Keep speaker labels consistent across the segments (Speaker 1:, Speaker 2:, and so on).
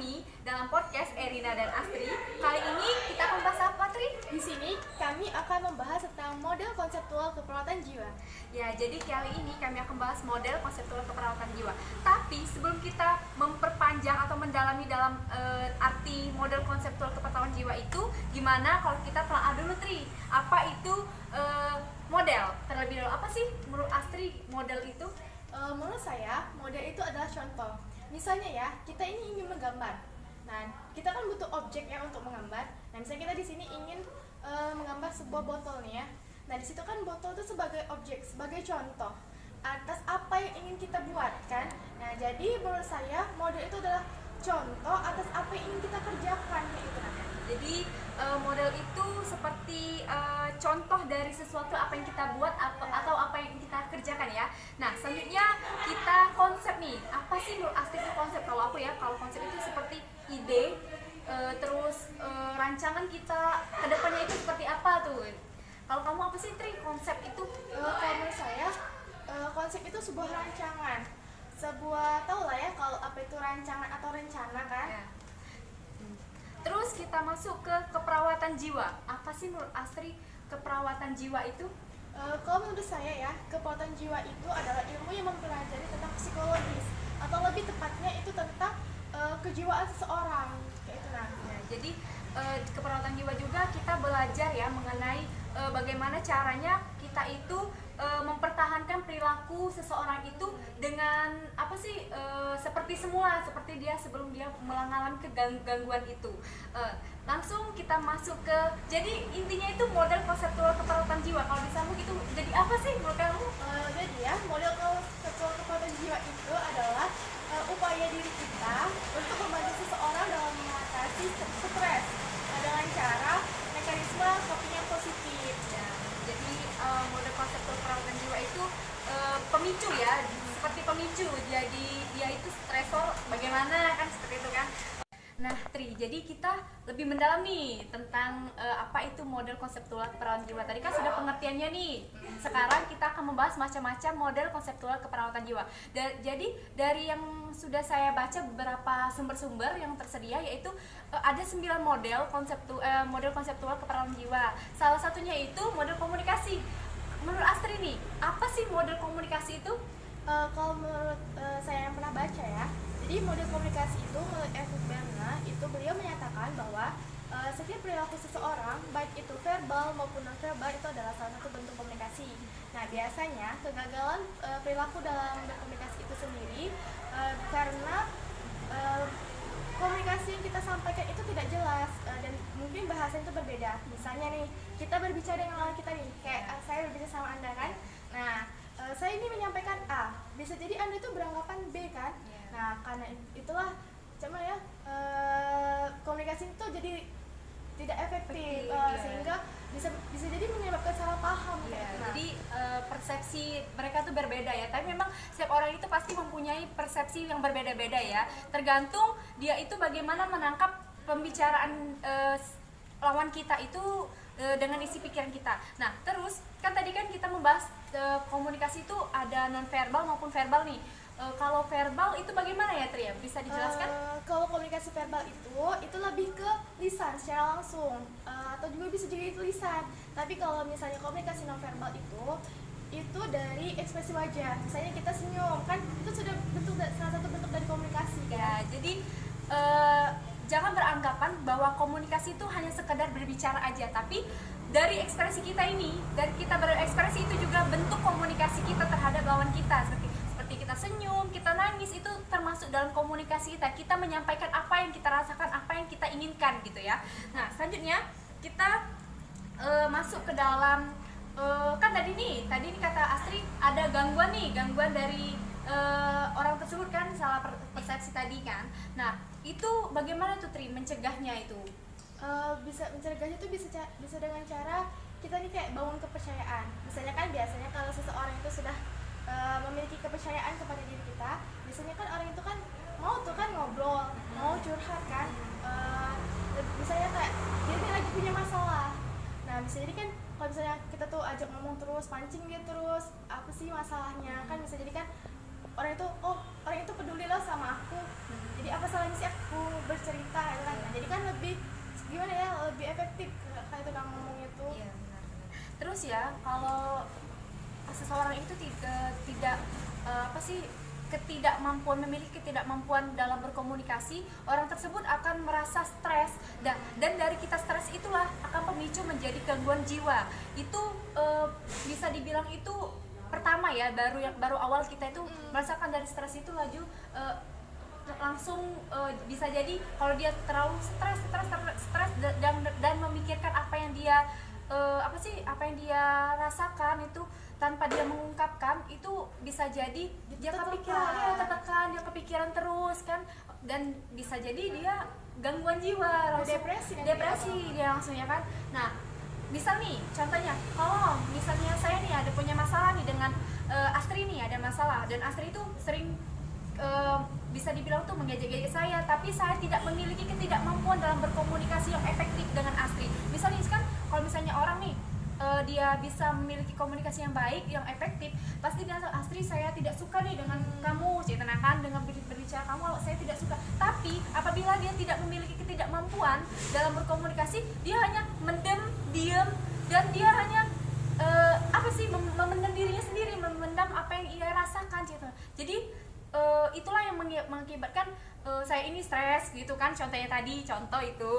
Speaker 1: kami dalam podcast Erina dan Astri. Kali ini kita akan bahas apa, Tri?
Speaker 2: Di sini kami akan membahas tentang model konseptual keperawatan jiwa.
Speaker 1: Ya, jadi kali ini kami akan bahas model konseptual keperawatan jiwa. Tapi sebelum kita memperpanjang atau mendalami dalam arti model konseptual keperawatan jiwa itu, gimana kalau kita telah dulu, Tri? Apa itu model? Terlebih dahulu, apa sih menurut Astri model itu?
Speaker 2: Menurut saya, model itu adalah contoh. Misalnya ya, kita ini ingin menggambar. Nah, kita kan butuh objek ya untuk menggambar. Nah, misalnya kita di sini ingin menggambar sebuah botol nih ya. Nah, di situ kan botol itu sebagai objek, sebagai contoh atas apa yang ingin kita buat kan. Nah, jadi menurut saya model itu adalah contoh atas apa yang ingin kita kerjakan gitu nah.
Speaker 1: Jadi model itu seperti contoh dari sesuatu apa yang kita buat atau apa yang kita kerjakan ya. Nah, selanjutnya kita konsep nih. Apa sih menurut Astri itu konsep? Kalau aku ya, kalau konsep itu seperti ide, terus rancangan kita kedepannya itu seperti apa tuh. Kalau kamu apa sih, Tri, konsep itu?
Speaker 2: Kalau menurut saya, konsep itu sebuah rancangan. Tahu lah ya kalau apa itu rancangan atau rencana kan.
Speaker 1: Ya. Terus kita masuk ke keperawatan jiwa. Apa sih menurut Astri keperawatan jiwa itu?
Speaker 2: Kalau menurut saya ya, keperawatan jiwa itu adalah ilmu yang mempelajari tentang psikologis, atau lebih tepatnya itu tentang kejiwaan seseorang kayak itu nah.
Speaker 1: Ya, jadi keperawatan jiwa juga kita belajar ya mengenai bagaimana caranya kita itu mempertahankan perilaku seseorang itu dengan apa sih seperti dia sebelum dia mengalami kegangguan itu. Langsung kita masuk ke, jadi intinya itu model konseptual keperawatan jiwa. Kalau disambung itu jadi apa sih menurut kamu?
Speaker 2: Jadi ya, model konseptual keperawatan jiwa itu adalah upaya diri kita untuk membantu seseorang dalam mengatasi stres dengan cara mekanisme coping yang positif.
Speaker 1: Ya, jadi model konseptual perawatan jiwa itu pemicu ya, seperti pemicu. Jadi dia itu stresor, bagaimana kan seperti itu kan. Nah, Tri, jadi kita lebih mendalam nih tentang apa itu model konseptual keperawatan jiwa. Tadi kan sudah pengertiannya nih. Sekarang kita akan membahas macam-macam model konseptual keperawatan jiwa. Jadi dari yang sudah saya baca beberapa sumber-sumber yang tersedia, yaitu ada 9 model konseptual keperawatan jiwa. Salah satunya itu model komunikasi. Menurut Astri nih, apa sih model komunikasi itu?
Speaker 2: Kalau menurut saya yang pernah baca ya, jadi model komunikasi itu menurut Eric Berne itu beliau menyatakan bahwa setiap perilaku seseorang, baik itu verbal maupun non verbal, itu adalah salah satu bentuk komunikasi. Nah, biasanya kegagalan perilaku dalam berkomunikasi itu sendiri karena komunikasi yang kita sampaikan itu tidak jelas dan mungkin bahasa itu berbeda. Misalnya nih, kita berbicara dengan lawan kita nih, kayak saya berbicara sama Anda kan. Nah, saya ini menyampaikan A, bisa jadi Anda itu beranggapan B kan. Nah, karena itulah komunikasi itu jadi tidak efektif, sehingga bisa jadi menyebabkan salah paham.
Speaker 1: Jadi persepsi mereka tuh berbeda ya. Tapi memang setiap orang itu pasti mempunyai persepsi yang berbeda-beda ya. Tergantung dia itu bagaimana menangkap pembicaraan lawan kita itu dengan isi pikiran kita. Nah, terus kan tadi kan kita membahas komunikasi itu ada non verbal maupun verbal nih. Kalau verbal itu bagaimana ya, Tri? Bisa dijelaskan?
Speaker 2: Kalau komunikasi verbal itu lebih ke lisan secara langsung, atau juga bisa jadi tulisan. Tapi kalau misalnya komunikasi non verbal itu dari ekspresi wajah. Misalnya kita senyum, kan itu sudah salah satu bentuk dari komunikasi kan?
Speaker 1: Ya, jadi jangan beranggapan bahwa komunikasi itu hanya sekedar berbicara aja, tapi dari ekspresi kita ini, dari kita berekspresi itu juga bentuk komunikasi kita terhadap lawan kita. Seperti kita senyum, kita nangis, itu termasuk dalam komunikasi kita. Kita menyampaikan apa yang kita rasakan, apa yang kita inginkan gitu ya. Nah, selanjutnya kita masuk ke dalam kan tadi nih kata Astri ada gangguan dari orang tersebut kan, salah persepsi tadi kan. Nah, itu bagaimana tuh, Tri, mencegahnya itu?
Speaker 2: Bisa mencegahnya itu bisa dengan cara kita nih kayak bangun kepercayaan. Misalnya kan biasanya kalau seseorang itu sudah memiliki kepercayaan kepada diri kita, biasanya kan orang itu kan mau tuh kan ngobrol, mau curhat kan, misalnya kayak dia nih lagi punya masalah. Nah, bisa jadi kan kalau misalnya kita tuh ajak ngomong terus, pancing dia terus, apa sih masalahnya, kan bisa jadi kan orang itu peduli loh sama aku, jadi apa salahnya sih aku
Speaker 1: seseorang itu tidak apa sih, memiliki ketidakmampuan dalam berkomunikasi, orang tersebut akan merasa stres, dan dari kita stres itulah akan pemicu menjadi gangguan jiwa. Itu bisa dibilang itu pertama ya, baru awal kita itu merasakan dari stres itu langsung bisa jadi kalau dia terlalu stres dan memikirkan apa yang dia rasakan itu tanpa dia mengungkapkan, itu bisa jadi dia tertekan, dia kepikiran terus kan, dan bisa jadi dia gangguan jiwa, langsung depresi dia langsung ya kan. Nah, misal nih contohnya, kalau misalnya saya nih ada punya masalah nih dengan Astri nih, ada masalah, dan Astri itu sering bisa dibilang tuh mengejek-ejek saya, tapi saya tidak memiliki ketidakmampuan dalam berkomunikasi yang efektif dengan Astri. Misalnya kan kalau misalnya orang nih dia bisa memiliki komunikasi yang baik, yang efektif, pasti dia bilang, Astri saya tidak suka nih dengan kamu, kan dengan berbicara kamu, saya tidak suka. Tapi apabila dia tidak memiliki ketidakmampuan dalam berkomunikasi, dia hanya diam, dan dia hanya memendam dirinya sendiri, memendam apa yang ia rasakan gitu. Jadi itulah yang mengakibatkan saya ini stres gitu kan, contoh itu.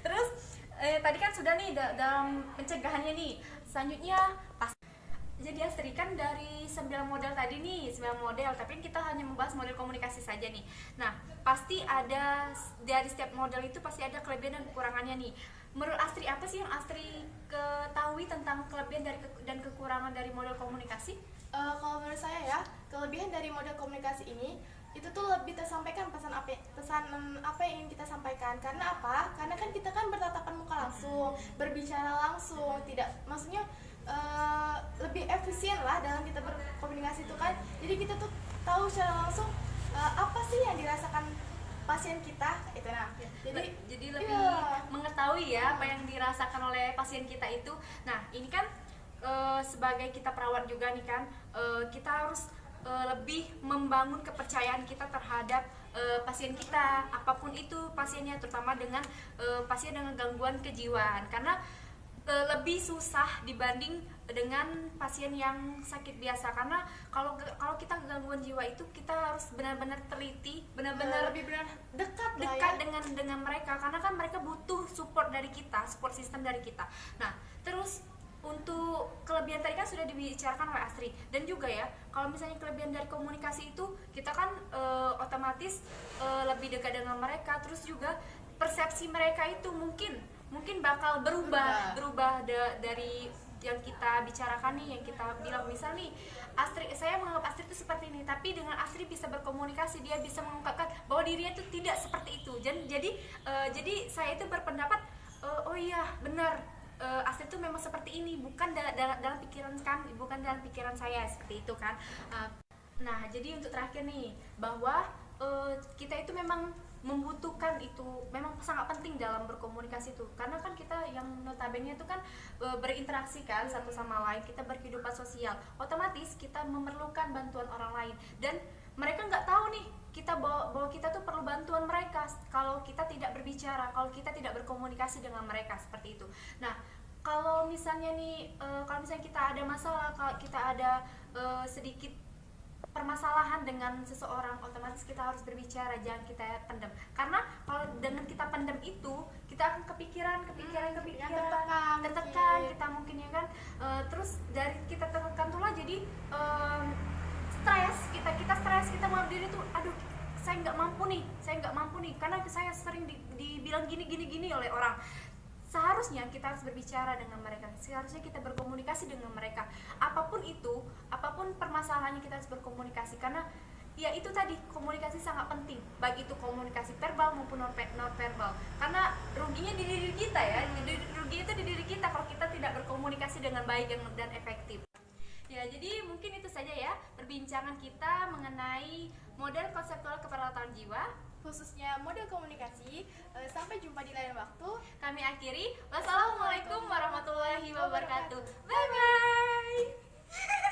Speaker 1: Terus tadi kan sudah nih dalam pencegahannya nih. Selanjutnya jadi Astri kan dari 9 model tadi nih, 9 model, tapi kita hanya membahas model komunikasi saja nih. Nah, pasti ada dari setiap model itu pasti ada kelebihan dan kekurangannya nih. Menurut Astri, apa sih yang Astri ketahui tentang kelebihan dan kekurangan dari model komunikasi?
Speaker 2: Kalau menurut saya ya, kelebihan dari model komunikasi ini itu tuh lebih tersampaikan pesan apa yang ingin kita sampaikan. Karena apa? Karena kan kita kan bertatapan muka langsung, berbicara langsung, maksudnya lebih efisien lah dalam kita berkomunikasi itu kan. Jadi kita tuh tahu secara langsung apa sih yang dirasakan pasien kita itu. Nah,
Speaker 1: jadi lebih mengetahui ya apa yang dirasakan oleh pasien kita itu. Nah, ini kan sebagai kita perawat juga nih kan, kita harus lebih membangun kepercayaan kita terhadap pasien kita, apapun itu pasiennya, terutama dengan pasien dengan gangguan kejiwaan, karena lebih susah dibanding dengan pasien yang sakit biasa. Karena kalau kita gangguan jiwa itu kita harus benar-benar teliti, benar-benar dekat dengan mereka, karena kan mereka butuh support dari kita, support system dari kita. Nah, terus untuk kelebihan tadi kan sudah dibicarakan oleh Astri, dan juga ya kalau misalnya kelebihan dari komunikasi itu kita kan otomatis lebih dekat dengan mereka, terus juga persepsi mereka itu mungkin bakal berubah dari yang kita bicarakan nih, yang kita bilang. Misal nih, saya menganggap Astri itu seperti ini, tapi dengan Astri bisa berkomunikasi, dia bisa mengungkapkan bahwa dirinya itu tidak seperti itu. Jadi saya itu berpendapat, oh iya benar, Astri itu memang seperti ini, bukan dalam pikiran saya seperti itu kan. Nah, jadi untuk terakhir nih, bahwa kita itu memang membutuhkan itu, memang sangat penting dalam berkomunikasi itu, karena kan kita yang notabene itu kan berinteraksi kan satu sama lain, kita berkehidupan sosial, otomatis kita memerlukan bantuan orang lain, dan mereka nggak tahu nih bahwa kita tuh perlu bantuan mereka kalau kita tidak berbicara, kalau kita tidak berkomunikasi dengan mereka seperti itu. Nah, kalau misalnya kita ada masalah, kalau kita ada sedikit permasalahan dengan seseorang, otomatis kita harus berbicara, jangan kita pendam. Karena kalau dengan kita pendam itu, kita akan kepikiran, tertekan, kita mungkin ya kan. Terus dari kita tertekan itulah jadi stres, kita stres, kita menganggap diri tuh, aduh saya nggak mampu nih, karena saya sering dibilang gini oleh orang. Seharusnya kita harus berbicara dengan mereka, seharusnya kita berkomunikasi dengan mereka, apapun permasalahannya kita harus berkomunikasi, karena ya itu tadi, komunikasi sangat penting, baik itu komunikasi verbal maupun non verbal, karena ruginya di diri kita ya, ruginya itu di diri kita kalau kita tidak berkomunikasi dengan baik dan efektif. Ya, jadi mungkin itu saja ya perbincangan kita mengenai model konseptual keperawatan jiwa,
Speaker 2: khususnya model komunikasi. Sampai jumpa di lain waktu.
Speaker 1: Kami akhiri. Wassalamualaikum warahmatullahi wabarakatuh. Bye bye.